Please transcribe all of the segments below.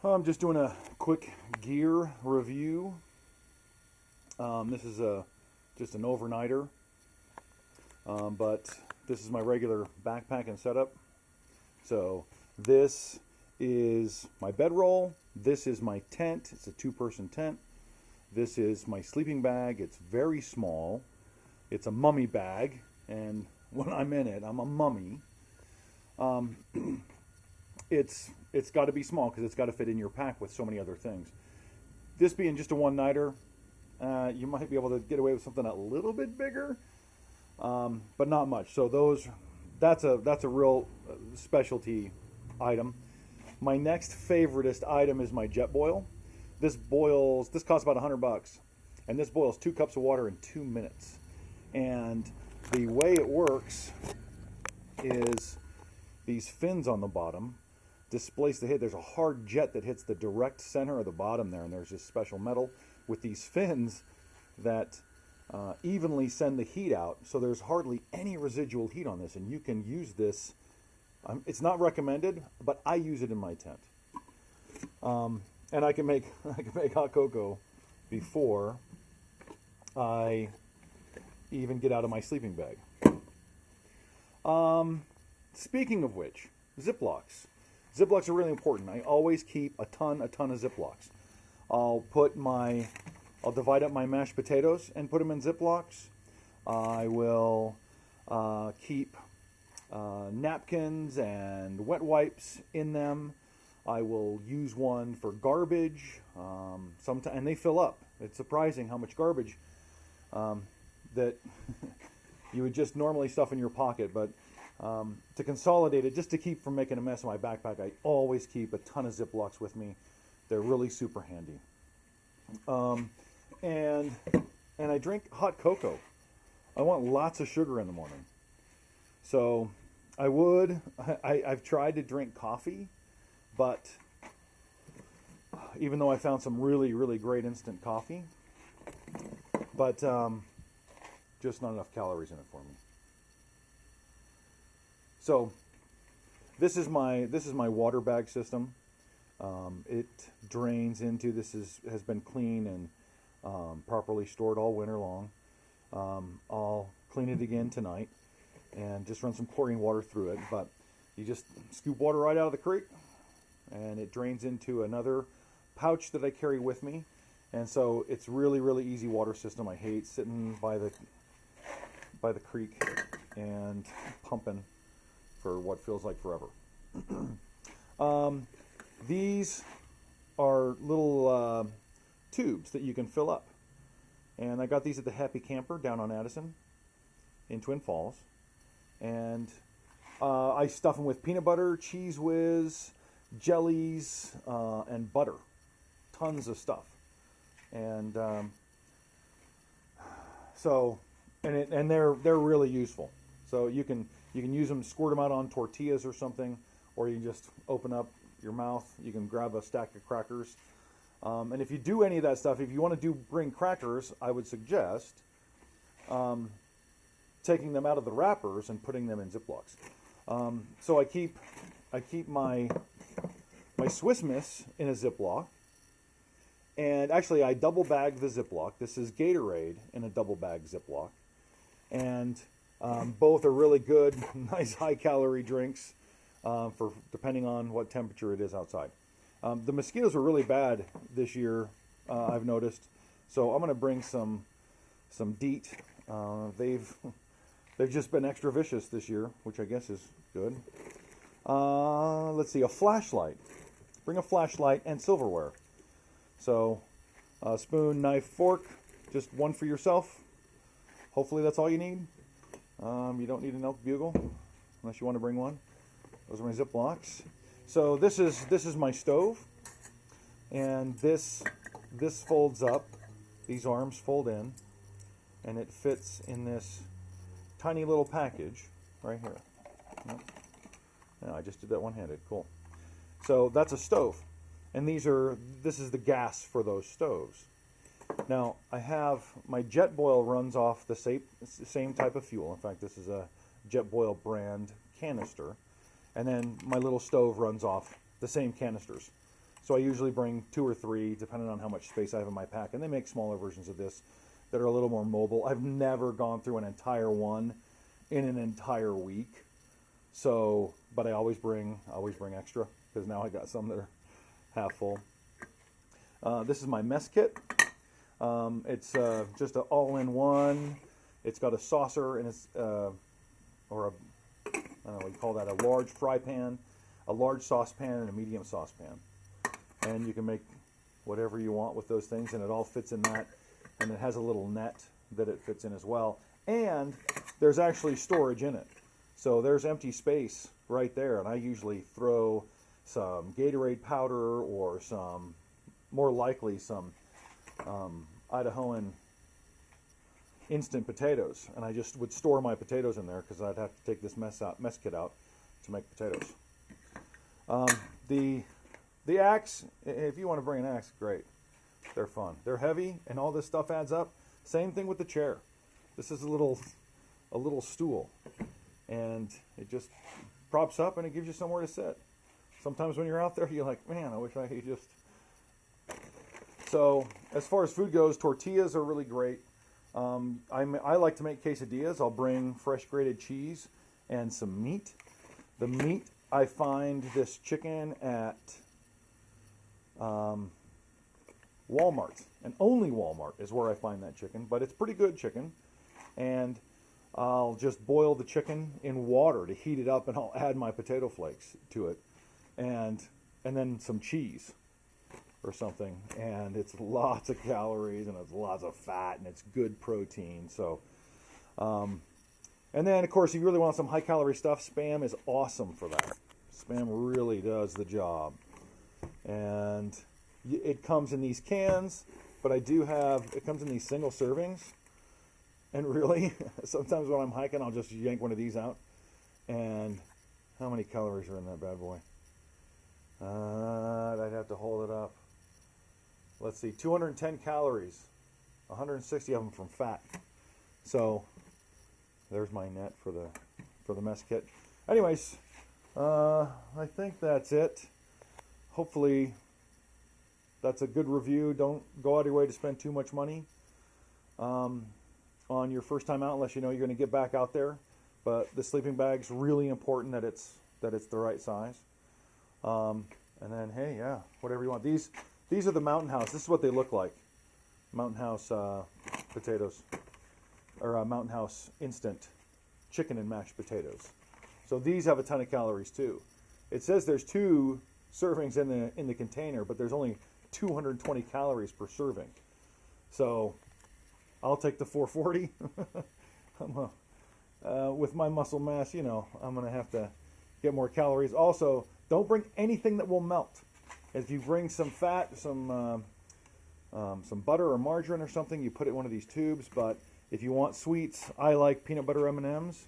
I'm just doing a quick gear review. This is just an overnighter, but this is my regular backpacking setup. So this is my bedroll. This is my tent. It's a two-person tent. This is my sleeping bag. It's very small. It's a mummy bag, and when I'm in it, I'm a mummy. It's got to be small because it's got to fit in your pack with so many other things. This being just a one-nighter, you might be able to get away with something a little bit bigger, but not much. So that's a real specialty item. My next favoritist item is my Jetboil. This costs about $100, and this boils 2 cups of water in 2 minutes. And the way it works is these fins on the bottom displace the heat. There's a hard jet that hits the direct center of the bottom there, and there's this special metal with these fins that evenly send the heat out, so there's hardly any residual heat on this, and you can use this. It's not recommended, but I use it in my tent, and I can make hot cocoa before I even get out of my sleeping bag. Speaking of which, Ziplocs. Ziplocs are really important. I always keep a ton of Ziplocs. I'll divide up my mashed potatoes and put them in Ziplocs. I will keep napkins and wet wipes in them. I will use one for garbage. Sometimes, and they fill up. It's surprising how much garbage that you would just normally stuff in your pocket, but to consolidate it, just to keep from making a mess in my backpack, I always keep a ton of Ziplocs with me. They're really super handy. And I drink hot cocoa. I want lots of sugar in the morning. So I've tried to drink coffee, but even though I found some really, really great instant coffee, but just not enough calories in it for me. So this is my water bag system. It drains into, has been clean and properly stored all winter long. I'll clean it again tonight and just run some chlorine water through it. But you just scoop water right out of the creek, and it drains into another pouch that I carry with me. And so it's really, really easy water system. I hate sitting by the creek and pumping for what feels like forever. These are little tubes that you can fill up. And I got these at the Happy Camper down on Addison in Twin Falls. And I stuff them with peanut butter, Cheese Whiz, jellies, and butter. Tons of stuff. And they're really useful. So you can use them, squirt them out on tortillas or something, or you just open up your mouth. You can grab a stack of crackers. And if you do any of that stuff, if you want to bring crackers, I would suggest taking them out of the wrappers and putting them in Ziplocs. So I keep my Swiss Miss in a Ziploc. And actually, I double bag the Ziploc. This is Gatorade in a double bag Ziploc. And both are really good, nice high-calorie drinks for depending on what temperature it is outside. The mosquitoes are really bad this year, I've noticed. So I'm going to bring some DEET. They've just been extra vicious this year, which I guess is good. Let's see, a flashlight. Bring a flashlight and silverware. So spoon, knife, fork, just one for yourself. Hopefully that's all you need. You don't need an Elk Bugle unless you want to bring one. Those are my Ziplocs. So this is my stove, and this folds up. These arms fold in, and it fits in this tiny little package right here. Yep. Yeah, I just did that one-handed. Cool. So that's a stove, and this is the gas for those stoves. Now, I have my Jetboil runs off the same type of fuel. In fact, this is a Jetboil brand canister. And then my little stove runs off the same canisters. So I usually bring 2 or 3, depending on how much space I have in my pack. And they make smaller versions of this that are a little more mobile. I've never gone through an entire one in an entire week. So, but I always bring extra, because now I got some that are half full. This is my mess kit. It's just an all-in-one. It's got a saucer and it's or a, I don't know what you call that, a large fry pan, a large saucepan, and a medium saucepan. And you can make whatever you want with those things, and it all fits in that. And it has a little net that it fits in as well. And there's actually storage in it. So there's empty space right there, and I usually throw some Gatorade powder or some, more likely some Idahoan instant potatoes, and I just would store my potatoes in there because I'd have to take this mess kit out to make potatoes. The axe, if you want to bring an axe, great. They're fun. They're heavy, and all this stuff adds up. Same thing with the chair. This is a little stool, and it just props up and it gives you somewhere to sit. Sometimes when you're out there, you're like, man, I wish I could just. So as far as food goes, tortillas are really great. I like to make quesadillas. I'll bring fresh grated cheese and some meat. The meat, I find this chicken at Walmart, and only Walmart is where I find that chicken, but it's pretty good chicken. And I'll just boil the chicken in water to heat it up, and I'll add my potato flakes to it, and then some cheese or something, and it's lots of calories and it's lots of fat and it's good protein. So and then of course, if you really want some high calorie stuff, Spam is awesome for that. Spam really does the job, and it comes in these cans, but it comes in these single servings. And really, sometimes when I'm hiking, I'll just yank one of these out. And how many calories are in that bad boy? I'd have to hold it up. Let's see, 210 calories, 160 of them from fat. So there's my net for the mess kit. Anyways, I think that's it. Hopefully that's a good review. Don't go out of your way to spend too much money on your first time out, unless you know you're going to get back out there. But the sleeping bag's really important that it's the right size. And then, hey, yeah, whatever you want. These are the Mountain House. This is what they look like. Mountain House potatoes, or Mountain House instant chicken and mashed potatoes. So these have a ton of calories too. It says there's 2 servings in the container, but there's only 220 calories per serving. So I'll take the 440. With my muscle mass, you know, I'm going to have to get more calories. Also, don't bring anything that will melt. If you bring some fat, some butter or margarine or something, you put it in one of these tubes. But if you want sweets, I like peanut butter M&Ms.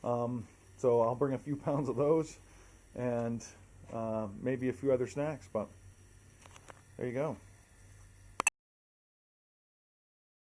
So I'll bring a few pounds of those, and maybe a few other snacks. But there you go.